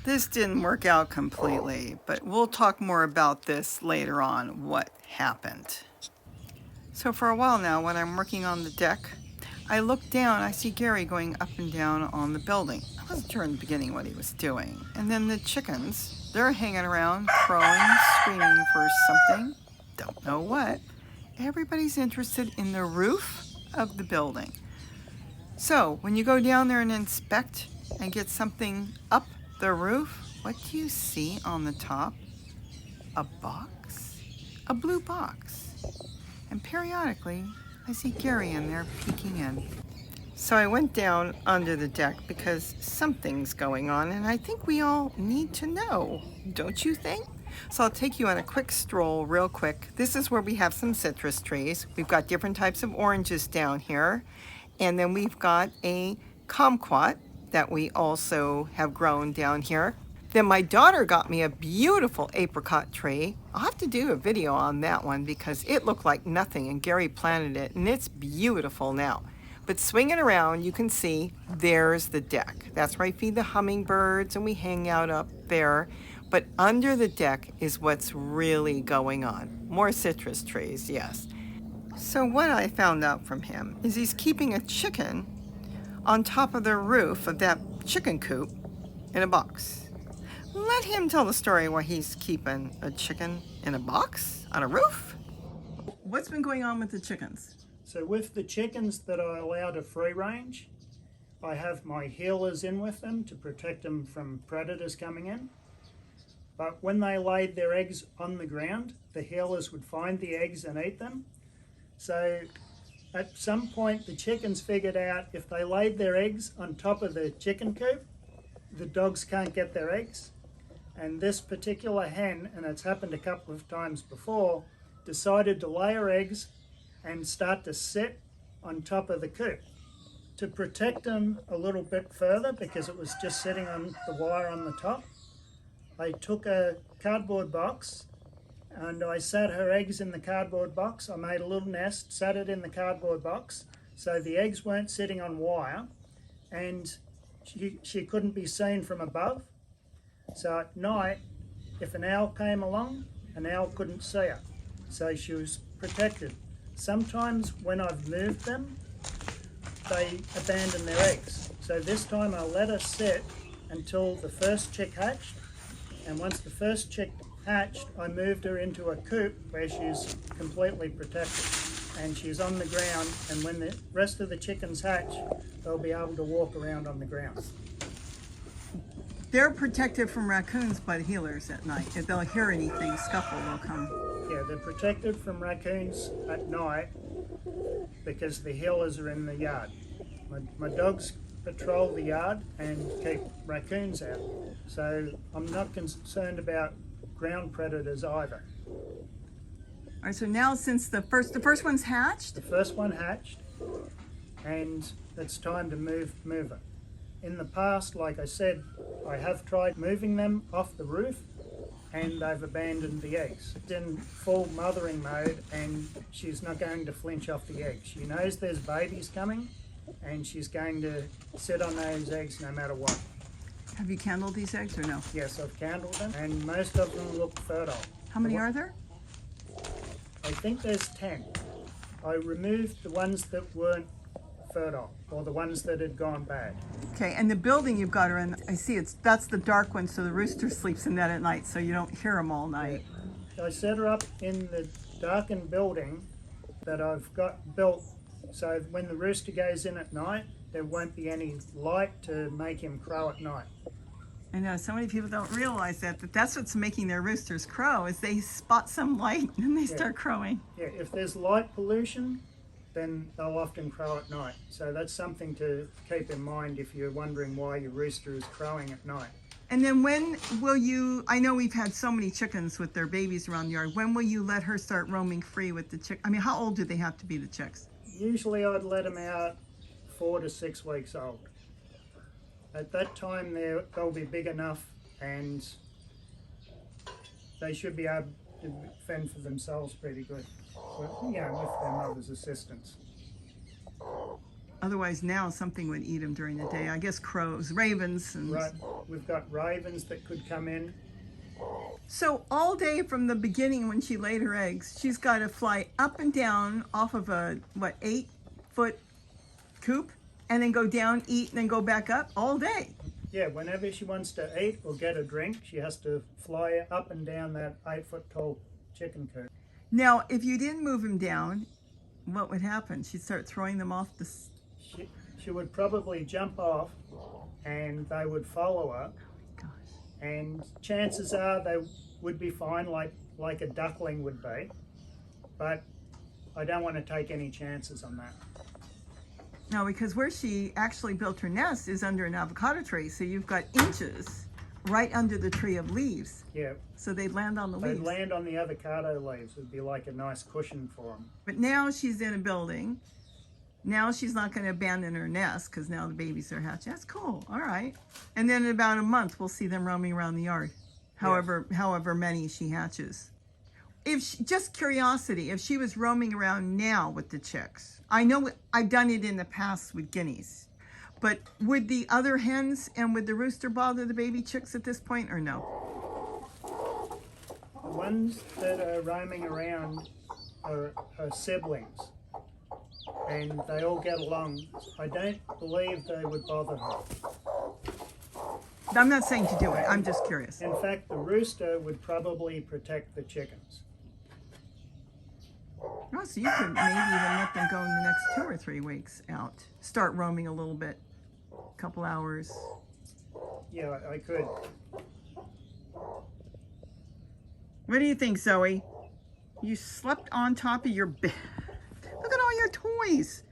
This didn't work out completely, but we'll talk more about this later on, what happened. So for a while now, when I'm working on the deck, I look down, I see Gary going up and down on the building. I wasn't sure in the beginning what he was doing. And then the chickens, they're hanging around, crowing, screaming for something. Don't know what. Everybody's interested in the roof of the building. So when you go down there and inspect and get something up the roof, what do you see on the top? A box, a blue box. And periodically, I see Gary in there peeking in. So I went down under the deck because something's going on and I think we all need to know, don't you think? So I'll take you on a quick stroll real quick. This is where we have some citrus trees. We've got different types of oranges down here. And then we've got a kumquat that we also have grown down here. Then my daughter got me a beautiful apricot tree. I'll have to do a video on that one because it looked like nothing and Gary planted it and it's beautiful now. But swing it around, you can see there's the deck. That's where I feed the hummingbirds and we hang out up there. But under the deck is what's really going on. More citrus trees, yes. So what I found out from him is he's keeping a chicken on top of the roof of that chicken coop in a box. Let him tell the story why he's keeping a chicken in a box on a roof. What's been going on with the chickens? So with the chickens that I allow to free range, I have my heelers in with them to protect them from predators coming in. But when they laid their eggs on the ground, the heelers would find the eggs and eat them. So at some point the chickens figured out if they laid their eggs on top of the chicken coop, the dogs can't get their eggs. And this particular hen, and it's happened a couple of times before, decided to lay her eggs and start to sit on top of the coop. To protect them a little bit further, because it was just sitting on the wire on the top, I took a cardboard box and I sat her eggs in the cardboard box. I made a little nest, sat it in the cardboard box, so the eggs weren't sitting on wire and she couldn't be seen from above. So at night, if an owl came along, an owl couldn't see her, so she was protected. Sometimes when I've moved them, they abandon their eggs. So this time I let her sit until the first chick hatched, and once the first chick hatched, I moved her into a coop where she's completely protected. And she's on the ground, and when the rest of the chickens hatch, they'll be able to walk around on the ground. They're protected from raccoons by the healers at night. If they'll hear anything, scuffle will come. Yeah, they're protected from raccoons at night because the healers are in the yard. My dogs patrol the yard and keep raccoons out. So I'm not concerned about ground predators either. All right, so now since the first one's hatched? The first one hatched and it's time to move her. In the past, like I said, I have tried moving them off the roof and they've abandoned the eggs. It's in full mothering mode and she's not going to flinch off the eggs. She knows there's babies coming and she's going to sit on those eggs no matter what. Have you candled these eggs or no? Yes, I've candled them and most of them look fertile. How many are there? I think there's 10. I removed the ones that weren't fertile or the ones that had gone bad. Okay, and the building you've got her in, I see that's the dark one, so the rooster sleeps in that at night, so you don't hear him all night. I set her up in the darkened building that I've got built, so when the rooster goes in at night, there won't be any light to make him crow at night. I know, so many people don't realize that's what's making their roosters crow, is they spot some light and they start crowing. Yeah, if there's light pollution, then they'll often crow at night. So that's something to keep in mind if you're wondering why your rooster is crowing at night. And then when will you, I know we've had so many chickens with their babies around the yard, when will you let her start roaming free with the chick? I mean, how old do they have to be, the chicks? Usually I'd let them out 4 to 6 weeks old. At that time they'll be big enough and they should be able to fend for themselves pretty good. With their mother's assistance. Otherwise now something would eat them during the day. I guess crows, ravens. And... Right, we've got ravens that could come in. So all day from the beginning when she laid her eggs, she's got to fly up and down off of a, what, 8-foot coop, and then go down, eat, and then go back up all day. Yeah, whenever she wants to eat or get a drink, she has to fly up and down that 8-foot tall chicken coop. Now, if you didn't move them down, what would happen? She'd start throwing them off the... She would probably jump off and they would follow her. And chances are they would be fine, like a duckling would be, but I don't want to take any chances on that. No, because where she actually built her nest is under an avocado tree, so you've got inches right under the tree of leaves. Yeah. So they'd land on the leaves. They'd land on the avocado leaves. It would be like a nice cushion for them. But now she's in a building. Now she's not going to abandon her nest because now the babies are hatching. That's cool. All right. And then in about a month, we'll see them roaming around the yard, however many she hatches. Just curiosity, if she was roaming around now with the chicks, I know I've done it in the past with guineas, but would the other hens and would the rooster bother the baby chicks at this point or no? The ones that are roaming around are siblings. And they all get along. I don't believe they would bother her. I'm not saying to do it. I'm just curious. In fact, the rooster would probably protect the chickens. Oh, so you could maybe even let them go in the next 2 or 3 weeks out. Start roaming a little bit, a couple hours. Yeah, I could. What do you think, Zoe? You slept on top of your bed. Look at all your toys.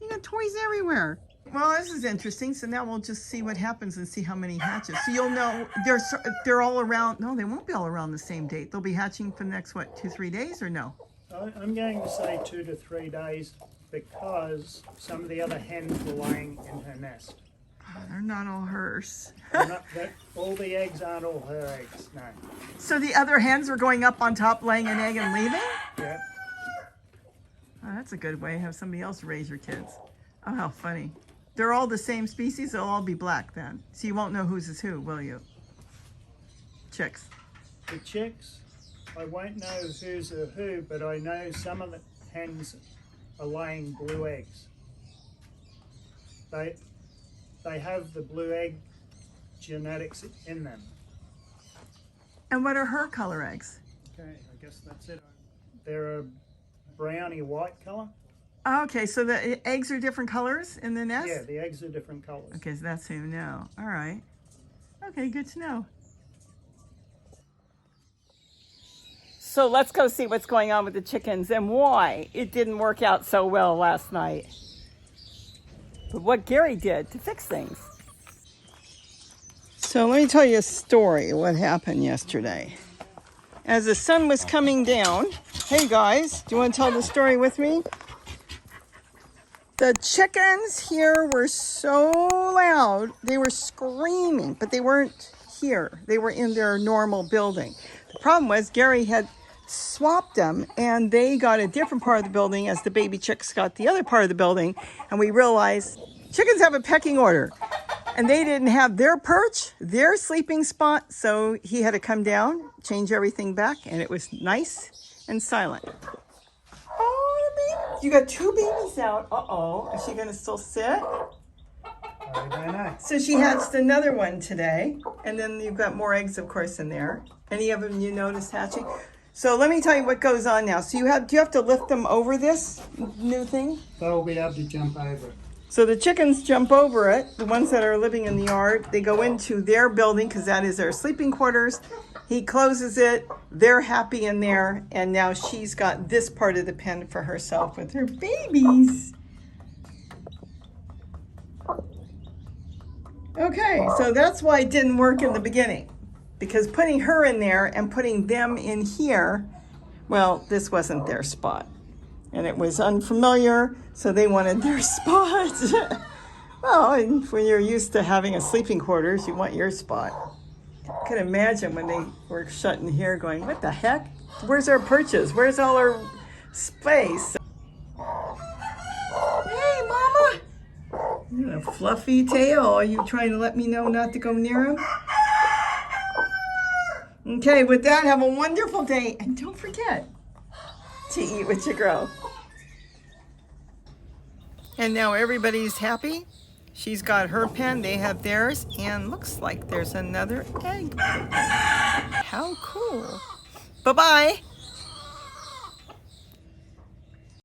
You got toys everywhere. Well, this is interesting. So now we'll just see what happens and see how many hatches. So you'll know they're all around. No, they won't be all around the same date. They'll be hatching for the next, what, 2-3 days or no? I'm going to say 2 to 3 days because some of the other hens were laying in her nest. They're not all hers. All the eggs aren't all her eggs, no. So the other hens are going up on top, laying an egg and leaving? Yeah. Oh, that's a good way to have somebody else raise your kids. Oh, how funny. They're all the same species. They'll all be black then. So you won't know whose is who, will you? Chicks. The chicks, I won't know who's a who, but I know some of the hens are laying blue eggs. They have the blue egg genetics in them. And what are her color eggs? Okay, I guess that's it. They're a browny white color. Okay, so the eggs are different colors in the nest? Yeah, the eggs are different colors. Okay, so that's who you know. All right. Okay, good to know. So let's go see what's going on with the chickens and why it didn't work out so well last night. But what Gary did to fix things. So let me tell you a story, what happened yesterday. As the sun was coming down, hey guys, do you want to tell the story with me? The chickens here were so loud, they were screaming, but they weren't here. They were in their normal building. The problem was Gary had swapped them and they got a different part of the building as the baby chicks got the other part of the building. And we realized chickens have a pecking order and they didn't have their perch, their sleeping spot. So he had to come down, change everything back, and it was nice and silent. Oh, the baby. You got 2 babies out. Uh-oh. Is she going to still sit? I don't know. So she hatched another one today. And then you've got more eggs, of course, in there. Any of them you noticed hatching? So let me tell you what goes on now. So do you have to lift them over this new thing? They'll be able to jump over it. So the chickens jump over it. The ones that are living in the yard, they go into their building because that is their sleeping quarters. He closes it. They're happy in there. And now she's got this part of the pen for herself with her babies. Okay, so that's why it didn't work in the beginning. Because putting her in there and putting them in here, well, this wasn't their spot. And it was unfamiliar, so they wanted their spot. Well, and when you're used to having a sleeping quarters, you want your spot. I can imagine when they were shut in here going, what the heck? Where's our perches? Where's all our space? Hey, Mama! a fluffy tail. Are you trying to let me know not to go near him? Okay, with that, have a wonderful day. And don't forget to eat what you grow. And now everybody's happy. She's got her pen, they have theirs, and looks like there's another egg. How cool. Bye-bye.